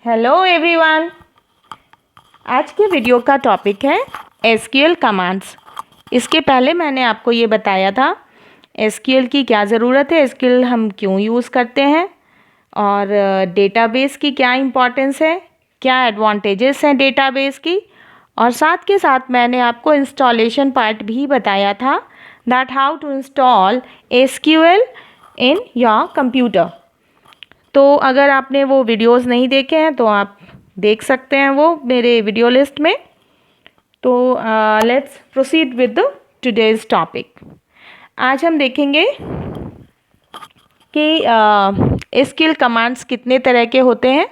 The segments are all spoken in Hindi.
Hello everyone. आज के वीडियो का टॉपिक है एसक्यूएल कमांड्स। इसके पहले मैंने आपको ये बताया था एसक्यूएल की क्या ज़रूरत है, एसक्यूएल हम क्यों यूज़ करते हैं और डेटाबेस की क्या इम्पोर्टेंस है, क्या एडवांटेजेस हैं डेटाबेस की, और साथ के साथ मैंने आपको इंस्टॉलेशन पार्ट भी बताया था that how to install SQL in your computer. तो अगर आपने वो वीडियोस नहीं देखे हैं तो आप देख सकते हैं वो मेरे वीडियो लिस्ट में। तो let's proceed with the today's topic. आज हम देखेंगे कि एसक्यूएल कमांड्स कितने तरह के होते हैं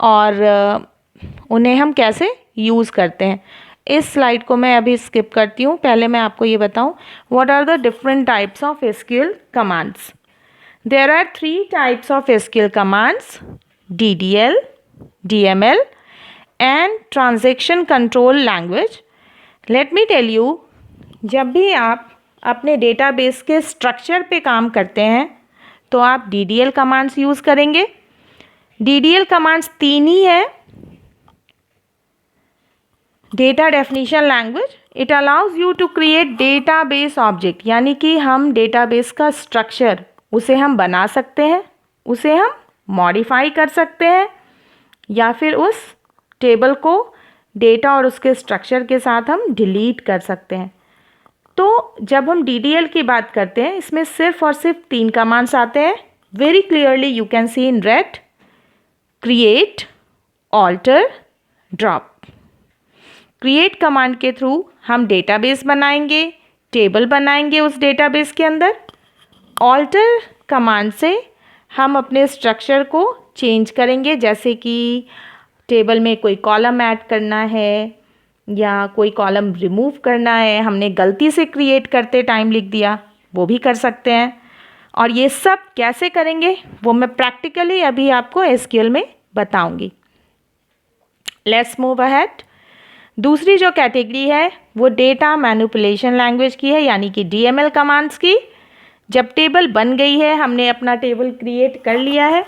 और उन्हें हम कैसे यूज़ करते हैं। इस स्लाइड को मैं अभी स्किप करती हूँ। पहले मैं आपको ये बताऊँ what are the different types of SQL commands. There are three types of SQL commands: DDL, DML, and Transaction Control Language. Let me tell you, जब भी आप अपने डेटाबेस के स्ट्रक्चर पे काम करते हैं तो आप DDL कमांड्स यूज़ करेंगे। DDL कमांड्स तीन ही है। Data definition language, it allows you to create database object, यानी कि हम डेटाबेस का स्ट्रक्चर उसे हम बना सकते हैं, उसे हम मॉडिफाई कर सकते हैं, या फिर उस टेबल को डेटा और उसके स्ट्रक्चर के साथ हम डिलीट कर सकते हैं। तो जब हम DDL की बात करते हैं इसमें सिर्फ और सिर्फ तीन कमांड्स आते हैं। Very clearly you can see in red: create, alter, drop. Create command के थ्रू हम डेटाबेस बनाएंगे, टेबल बनाएंगे उस डेटाबेस के अंदर। ऑल्टर कमांड से हम अपने स्ट्रक्चर को चेंज करेंगे, जैसे कि टेबल में कोई कॉलम ऐड करना है या कोई कॉलम रिमूव करना है, हमने गलती से क्रिएट करते टाइम लिख दिया, वो भी कर सकते हैं। और ये सब कैसे करेंगे वो मैं प्रैक्टिकली अभी आपको एसक्यूएल में बताऊंगी। Let's move ahead. दूसरी जो कैटेगरी है वो डेटा मैनिपुलेशन लैंग्वेज की है, यानी कि DML कमांड्स की। जब टेबल बन गई है, हमने अपना टेबल क्रिएट कर लिया है,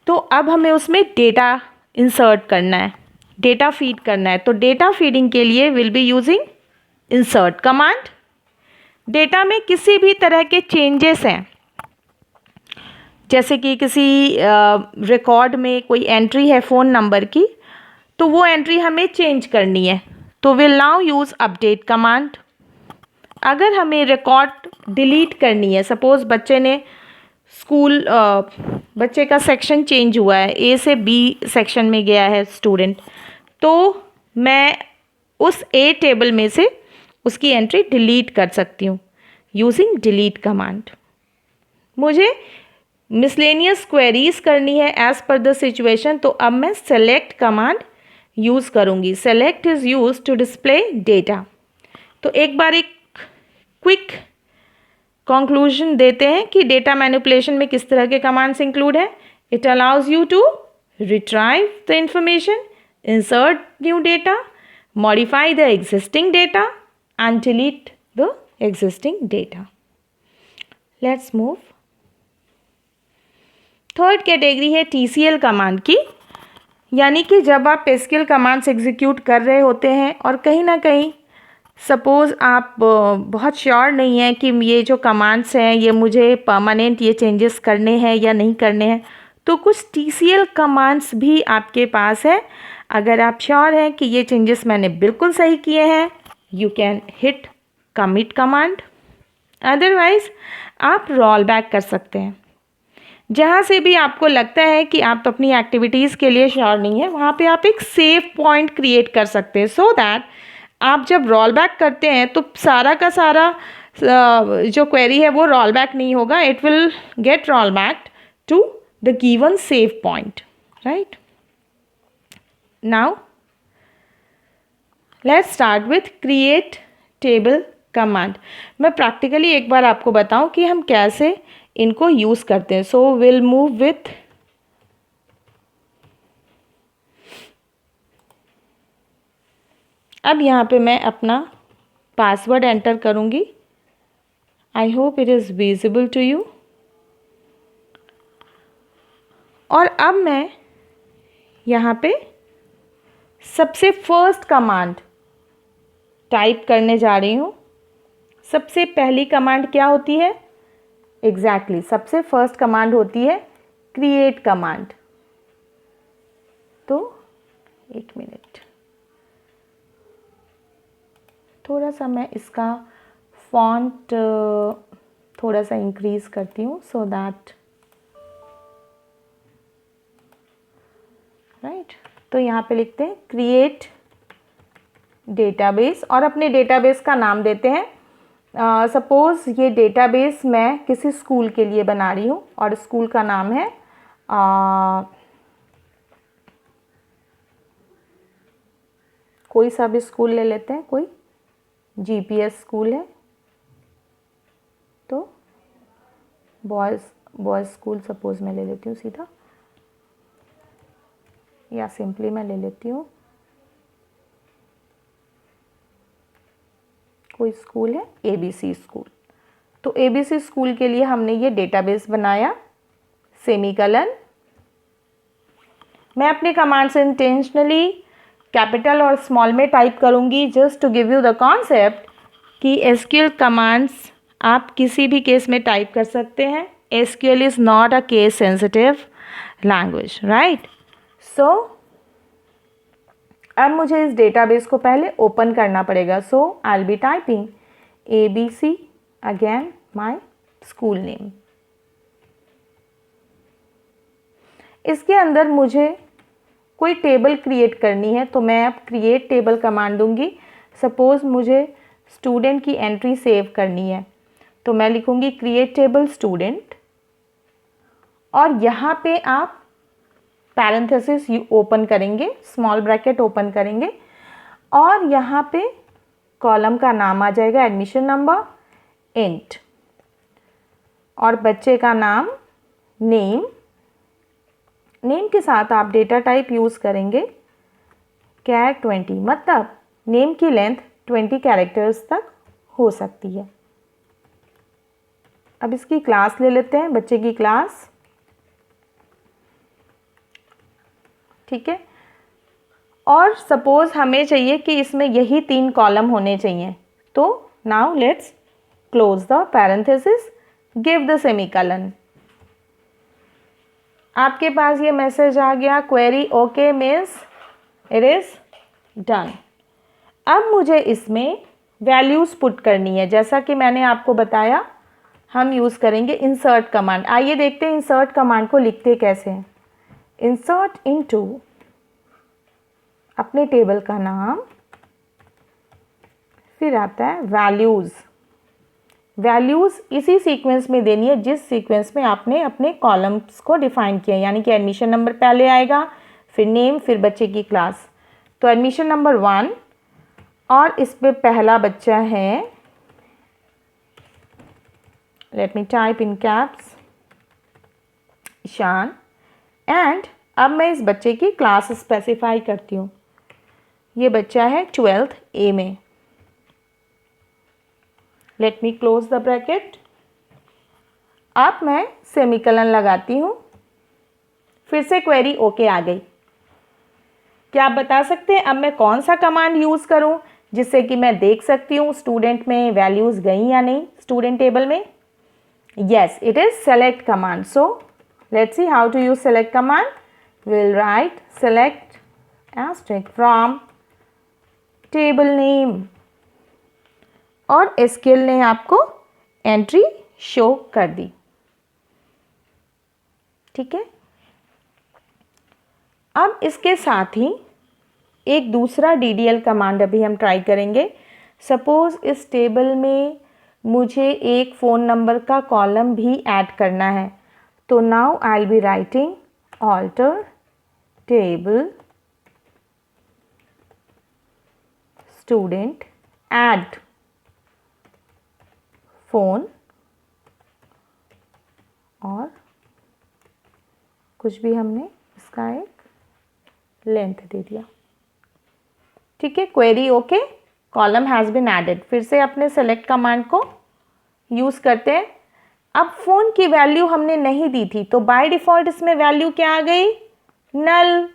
तो अब हमें उसमें डेटा इंसर्ट करना है, डेटा फीड करना है। तो डेटा फीडिंग के लिए will be using insert command. Data में किसी भी तरह के चेंजेस हैं, जैसे कि किसी रिकॉर्ड में कोई एंट्री है फ़ोन नंबर की, तो वो एंट्री हमें चेंज करनी है, तो will now use update command. अगर हमें रिकॉर्ड डिलीट करनी है, सपोज़ बच्चे ने बच्चे का सेक्शन चेंज हुआ है, A से B सेक्शन में गया है स्टूडेंट, तो मैं उस A टेबल में से उसकी एंट्री डिलीट कर सकती हूँ यूजिंग डिलीट कमांड। मुझे मिसलेनियस क्वेरीज करनी है एज पर द सिचुएशन, तो अब मैं सेलेक्ट कमांड यूज़ करूँगी। Select is use to display data. तो एक बार एक क्विक कंक्लूजन देते हैं कि डेटा मैनिपुलेशन में किस तरह के कमांड्स इंक्लूड हैं। It allows you to retrieve the information, insert new data, modify the existing data and delete the existing data. Let's move. Third category है TCL कमांड की, यानी कि जब आप एसक्यूएल कमांड्स एग्जीक्यूट कर रहे होते हैं और कहीं ना कहीं सपोज़ आप बहुत श्योर नहीं हैं कि ये जो कमांड्स हैं ये मुझे परमानेंट ये चेंजेस करने हैं या नहीं करने हैं, तो कुछ TCL कमांड्स भी आपके पास है। अगर आप श्योर हैं कि ये चेंजेस मैंने बिल्कुल सही किए हैं, you can hit commit command. Otherwise आप रोल बैक कर सकते हैं। जहाँ से भी आपको लगता है कि आप अपनी एक्टिविटीज़ के लिए श्योर नहीं है, वहाँ पे आप एक सेव पॉइंट क्रिएट कर सकते हैं, सो दैट आप जब रोल बैक करते हैं तो सारा का सारा जो क्वेरी है वो रोल बैक नहीं होगा, it will get roll back to the given save point, right. Now let's start with create table command. मैं प्रैक्टिकली एक बार आपको बताऊं कि हम कैसे इनको यूज़ करते हैं। सो विल मूव विथ अब यहाँ पे मैं अपना पासवर्ड एंटर करूँगी। I hope it is visible to you. और अब मैं यहाँ पे सबसे फर्स्ट कमांड टाइप करने जा रही हूँ। सबसे पहली कमांड क्या होती है? एग्जैक्टली सबसे फर्स्ट कमांड होती है क्रिएट कमांड। तो एक मिनट, थोड़ा सा मैं इसका फॉन्ट थोड़ा सा इंक्रीज करती हूँ सो दैट राइट। तो यहाँ पे लिखते हैं क्रिएट डेटाबेस और अपने डेटाबेस का नाम देते हैं। सपोज़ ये डेटाबेस मैं किसी स्कूल के लिए बना रही हूँ और स्कूल का नाम है कोई सा भी स्कूल ले लेते हैं, कोई जीपीएस स्कूल है तो बॉयज़ स्कूल सपोज़ मैं ले लेती हूँ सीधा, या सिंपली मैं ले लेती हूँ कोई स्कूल है एबीसी स्कूल। तो एबीसी स्कूल के लिए हमने ये डेटाबेस बनाया, सेमीकलन। मैं अपने कमांड से इंटेंशनली कैपिटल और स्मॉल में टाइप करूँगी just to give you the concept कि एसक्यूएल कमांड्स आप किसी भी केस में टाइप कर सकते हैं। SQL is not a case sensitive language, right. So अब मुझे इस डेटाबेस को पहले ओपन करना पड़ेगा। So I will be typing ABC again my school name. इसके अंदर मुझे कोई टेबल क्रिएट करनी है तो मैं अब क्रिएट टेबल कमांड दूंगी। सपोज़ मुझे स्टूडेंट की एंट्री सेव करनी है तो मैं लिखूंगी क्रिएट टेबल स्टूडेंट और यहाँ पे आप पैरेंथेसिस ओपन करेंगे, स्मॉल ब्रैकेट ओपन करेंगे और यहाँ पे कॉलम का नाम आ जाएगा एडमिशन नंबर इंट और बच्चे का नाम नेम। नेम के साथ आप डेटा टाइप यूज़ करेंगे कैर 20, मतलब नेम की लेंथ 20 कैरेक्टर्स तक हो सकती है। अब इसकी क्लास ले लेते हैं, बच्चे की क्लास, ठीक है। और सपोज़ हमें चाहिए कि इसमें यही 3 कॉलम होने चाहिए तो now let's close the parenthesis, give the semicolon. आपके पास ये मैसेज आ गया query okay miss, it is done. अब मुझे इसमें वैल्यूज़ पुट करनी है। जैसा कि मैंने आपको बताया हम यूज़ करेंगे इंसर्ट कमांड। आइए देखते हैं इंसर्ट कमांड को लिखते कैसे हैं। इंसर्ट इनटू अपने टेबल का नाम, फिर आता है वैल्यूज़। वैल्यूज़ इसी सीक्वेंस में देनी है जिस सीक्वेंस में आपने अपने कॉलम्स को डिफाइन किया, यानी कि एडमिशन नंबर पहले आएगा, फिर नेम, फिर बच्चे की क्लास। तो एडमिशन नंबर 1 और इस पे पहला बच्चा है, let me type in caps, Ishaan. And अब मैं इस बच्चे की क्लास स्पेसिफाई करती हूँ। ये बच्चा है 12th A में। Let me close the bracket. अब मैं सेमीकलन लगाती हूँ, फिर से क्वेरी ओके आ गई। क्या आप बता सकते हैं अब मैं कौन सा कमांड यूज़ करूँ जिससे कि मैं देख सकती हूँ स्टूडेंट में वैल्यूज़ गई या नहीं स्टूडेंट टेबल में? Yes, it is select command. So let's see how to use select command. We'll write select asterisk from table name और SQL ने आपको एंट्री शो कर दी, ठीक है। अब इसके साथ ही एक दूसरा DDL कमांड अभी हम ट्राई करेंगे। सपोज इस टेबल में मुझे एक फ़ोन नंबर का कॉलम भी ऐड करना है तो now I will be writing alter table student add phone और कुछ भी हमने इसका एक लेंथ दे दिया, ठीक है। Query okay, column has been added. फिर से अपने सेलेक्ट कमांड को यूज़ करते हैं। अब फ़ोन की वैल्यू हमने नहीं दी थी तो बाय डिफ़ॉल्ट इसमें वैल्यू क्या आ गई? नल।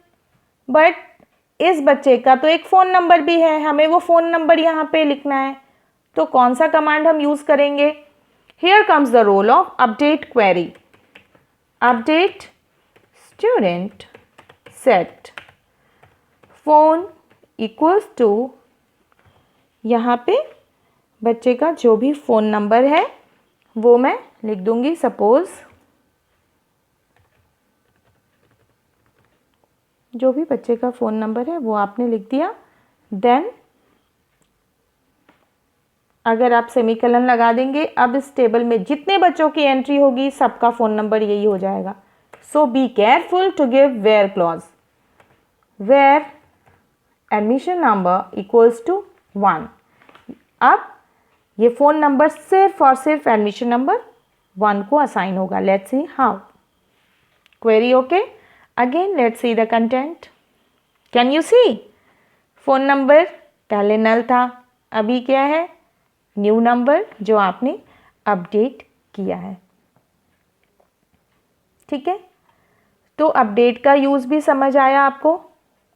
बट इस बच्चे का तो एक फ़ोन नंबर भी है, हमें वो फ़ोन नंबर यहाँ पे लिखना है, तो कौन सा कमांड हम यूज़ करेंगे? Here comes the role of update query. Update student set phone equals to, यहाँ पे बच्चे का जो भी फ़ोन नंबर है वो मैं लिख दूंगी। सपोज़ जो भी बच्चे का फ़ोन नंबर है वो आपने लिख दिया। देन अगर आप सेमीकोलन लगा देंगे, अब इस टेबल में जितने बच्चों की एंट्री होगी सबका फ़ोन नंबर यही हो जाएगा। So be careful to give where clause. Where admission number equals to 1। अब ये फ़ोन नंबर सिर्फ और सिर्फ एडमिशन नंबर 1 को असाइन होगा। Let's see how. Query okay. Again let's see the content. Can you see? Phone number पहले नल था, अभी क्या है? न्यू नंबर जो आपने अपडेट किया है। ठीक है, तो अपडेट का यूज़ भी समझ आया आपको।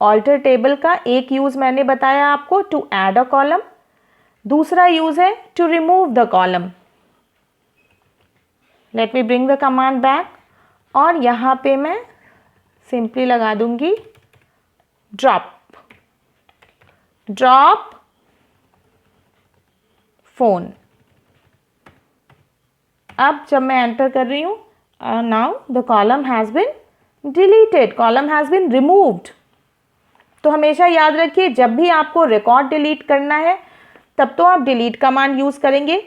ऑल्टर टेबल का एक यूज़ मैंने बताया आपको, टू ऐड अ कॉलम। दूसरा यूज़ है to remove the column. Let me bring the command back, और यहाँ पे मैं सिंपली लगा दूंगी ड्रॉप। Drop phone. अब जब मैं एंटर कर रही हूँ, now the column has been deleted, column has been removed. तो हमेशा याद रखिए, जब भी आपको रिकॉर्ड डिलीट करना है तब तो आप डिलीट कमांड यूज़ करेंगे,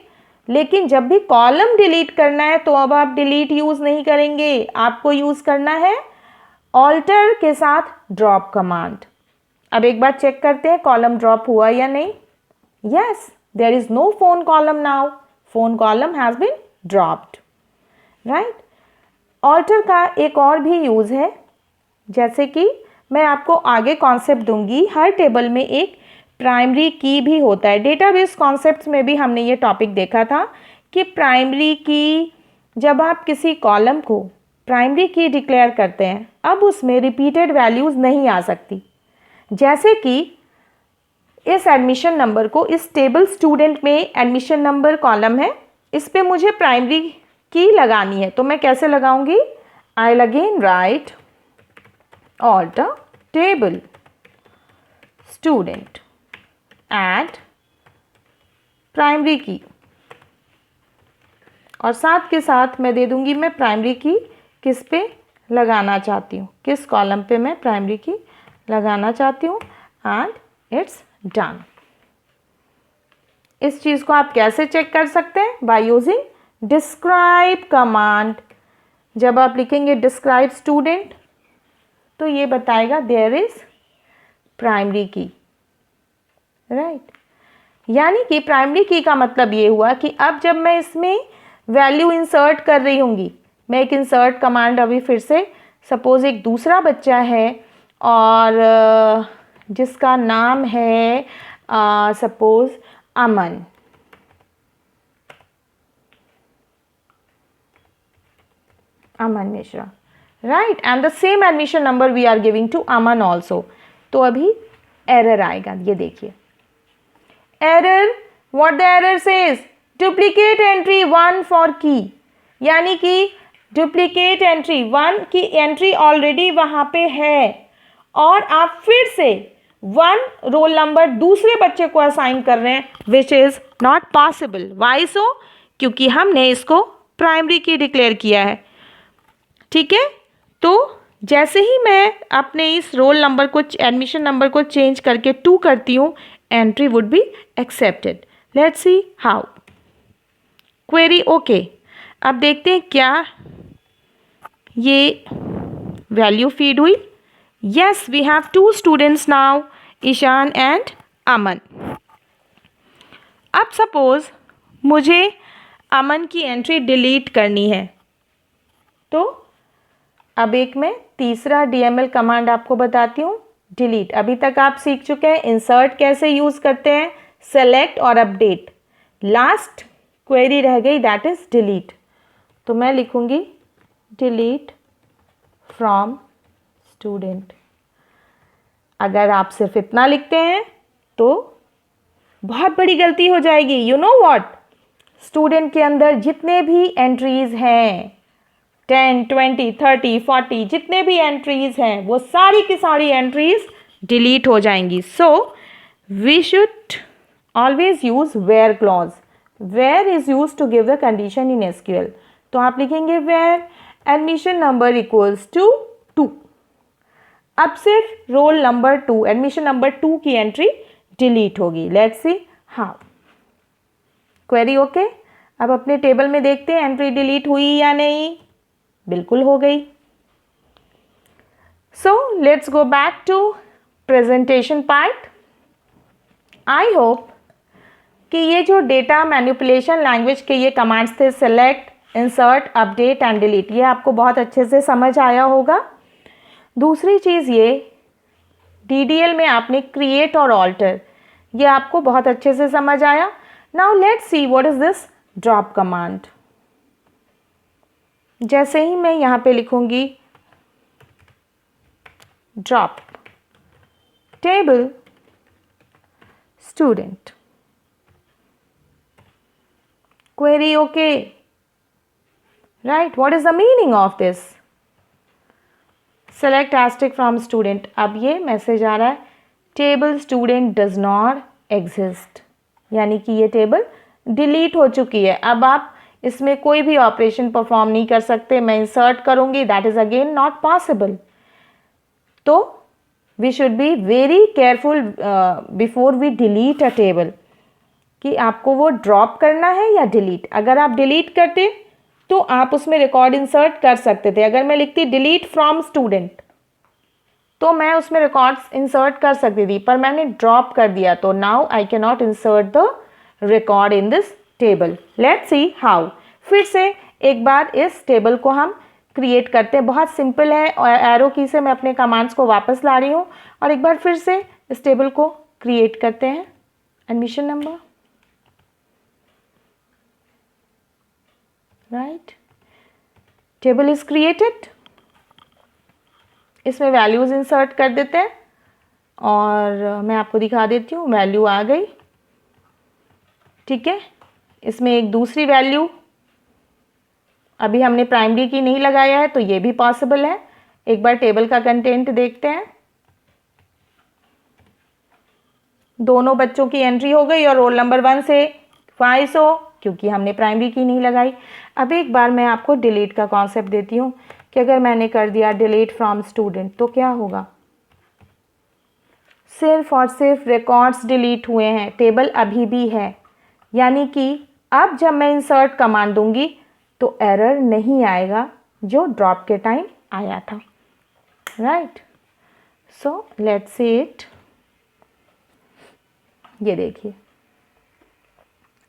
लेकिन जब भी कॉलम डिलीट करना है तो अब आप डिलीट यूज़ नहीं करेंगे, आपको यूज़ करना है ऑल्टर के साथ ड्रॉप कमांड। अब एक बार चेक करते हैं कॉलम ड्रॉप हुआ या नहीं। Yes, there is no phone column now, phone column has been dropped, right. Alter का एक और भी यूज़ है, जैसे कि मैं आपको आगे कॉन्सेप्ट दूंगी, हर टेबल में एक प्राइमरी की भी होता है। डेटाबेस कॉन्सेप्ट्स में भी हमने ये टॉपिक देखा था कि प्राइमरी की, जब आप किसी कॉलम को प्राइमरी की डिक्लेयर करते हैं, अब उसमें रिपीटेड वैल्यूज़ नहीं आ सकती। जैसे कि इस एडमिशन नंबर को, इस टेबल स्टूडेंट में एडमिशन नंबर कॉलम है, इस पे मुझे प्राइमरी की लगानी है, तो मैं कैसे लगाऊंगी? I will again write alter table student add primary key, और साथ के साथ मैं दे दूंगी मैं प्राइमरी की किस पे लगाना चाहती हूँ, किस कॉलम पे मैं प्राइमरी की लगाना चाहती हूँ, एंड इट्स डन। इस चीज़ को आप कैसे चेक कर सकते हैं? By using describe command. जब आप लिखेंगे डिस्क्राइब स्टूडेंट, तो ये बताएगा देयर इज प्राइमरी की, राइट। यानी कि प्राइमरी की का मतलब ये हुआ कि अब जब मैं इसमें वैल्यू इंसर्ट कर रही होंगी, मैं एक इंसर्ट कमांड अभी फिर से, सपोज एक दूसरा बच्चा है और जिसका नाम है suppose Aman, Aman Mishra, right, and the same admission number we are giving to Aman also. तो अभी एरर आएगा, ये देखिए error, what the error says, duplicate entry 1 for key, यानी कि डुप्लीकेट एंट्री 1 की एंट्री ऑलरेडी वहां पे है और आप फिर से 1 रोल नंबर दूसरे बच्चे को असाइन कर रहे हैं, which is not possible. Why so? क्योंकि हमने इसको प्राइमरी की डिक्लेयर किया है। ठीक है, तो जैसे ही मैं अपने इस रोल नंबर को, एडमिशन नंबर को चेंज करके 2 करती हूँ, entry would be accepted. Let's see how. Query okay. अब देखते हैं क्या ये वैल्यू फीड हुई। Yes, we have 2 students now, Ishan and Aman. अब सपोज मुझे अमन की एंट्री डिलीट करनी है, तो अब एक मैं तीसरा DML कमांड आपको बताती हूँ, डिलीट। अभी तक आप सीख चुके हैं इंसर्ट कैसे यूज़ करते हैं, सेलेक्ट और अपडेट। लास्ट क्वेरी रह गई, दैट इज डिलीट। तो मैं लिखूंगी डिलीट फ्रॉम स्टूडेंट। अगर आप सिर्फ इतना लिखते हैं तो बहुत बड़ी गलती हो जाएगी। यू नो व्हाट, स्टूडेंट के अंदर जितने भी एंट्रीज हैं 10, 20, 30, 40 जितने भी एंट्रीज हैं वो सारी की सारी एंट्रीज डिलीट हो जाएंगी। So we should always use where clause. Where is use to give the condition in SQL. तो आप लिखेंगे where admission number equals to 2। अब सिर्फ रोल नंबर 2, एडमिशन नंबर 2 की एंट्री डिलीट होगी। Let's see how. Query okay. अब अपने टेबल में देखते हैं एंट्री डिलीट हुई या नहीं। बिल्कुल हो गई। So let's go back to presentation part. I hope कि ये जो डेटा मैनिपुलेशन लैंग्वेज के ये कमांड्स थे, select, insert, update and delete, ये आपको बहुत अच्छे से समझ आया होगा। दूसरी चीज़ ये DDL में आपने क्रिएट और ऑल्टर, ये आपको बहुत अच्छे से समझ आया। Now let's see what is this drop command. जैसे ही मैं यहाँ पे लिखूंगी drop table student, query okay, right? What is the meaning of this? Select asterisk from student। अब ये मैसेज आ रहा है table student does not exist, यानी कि ये टेबल डिलीट हो चुकी है। अब आप इसमें कोई भी ऑपरेशन परफॉर्म नहीं कर सकते। मैं इंसर्ट करूंगी, that is again not possible. तो we should be very careful before we delete a table कि आपको वो ड्रॉप करना है या डिलीट। अगर आप डिलीट करते तो आप उसमें रिकॉर्ड इंसर्ट कर सकते थे। अगर मैं लिखती डिलीट फ्रॉम स्टूडेंट तो मैं उसमें रिकॉर्ड्स इंसर्ट कर सकती थी, पर मैंने ड्रॉप कर दिया तो now I can not insert the record in this table. Let's see how. फिर से एक बार इस टेबल को हम क्रिएट करते हैं। बहुत सिंपल है, और एरो की से मैं अपने कमांड्स को वापस ला रही हूँ और एक बार फिर से इस टेबल को क्रिएट करते हैं। Admission number, right, table is created. इसमें वैल्यूज इंसर्ट कर देते हैं और मैं आपको दिखा देती हूँ। वैल्यू आ गई, ठीक है। इसमें एक दूसरी वैल्यू, अभी हमने प्राइमरी की नहीं लगाया है तो ये भी पॉसिबल है। एक बार टेबल का कंटेंट देखते हैं। दोनों बच्चों की एंट्री हो गई और रोल नंबर 1 से 500, क्योंकि हमने प्राइमरी की नहीं लगाई। अब एक बार मैं आपको डिलीट का कॉन्सेप्ट देती हूँ कि अगर मैंने कर दिया डिलीट फ्रॉम स्टूडेंट तो क्या होगा। सिर्फ और सिर्फ रिकॉर्ड्स डिलीट हुए हैं, टेबल अभी भी है। यानी कि अब जब मैं इंसर्ट कमांड दूंगी तो एरर नहीं आएगा जो ड्रॉप के टाइम आया था, right. So let's see it. ये देखिए,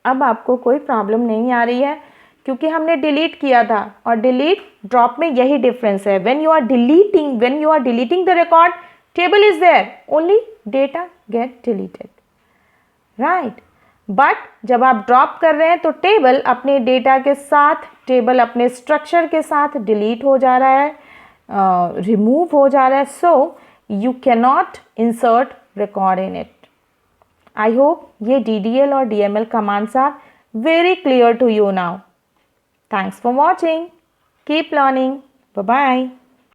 अब आपको कोई प्रॉब्लम नहीं आ रही है क्योंकि हमने डिलीट किया था और डिलीट ड्रॉप में यही डिफरेंस है। When you are deleting the record, table is there, only data get deleted, right. But जब आप ड्रॉप कर रहे हैं तो टेबल अपने डेटा के साथ, टेबल अपने स्ट्रक्चर के साथ डिलीट हो जा रहा है, रिमूव हो जा रहा है। So you can not insert record in it. I hope ये DDL और DML commands are very clear to you now. Thanks for watching. Keep learning. Bye-bye.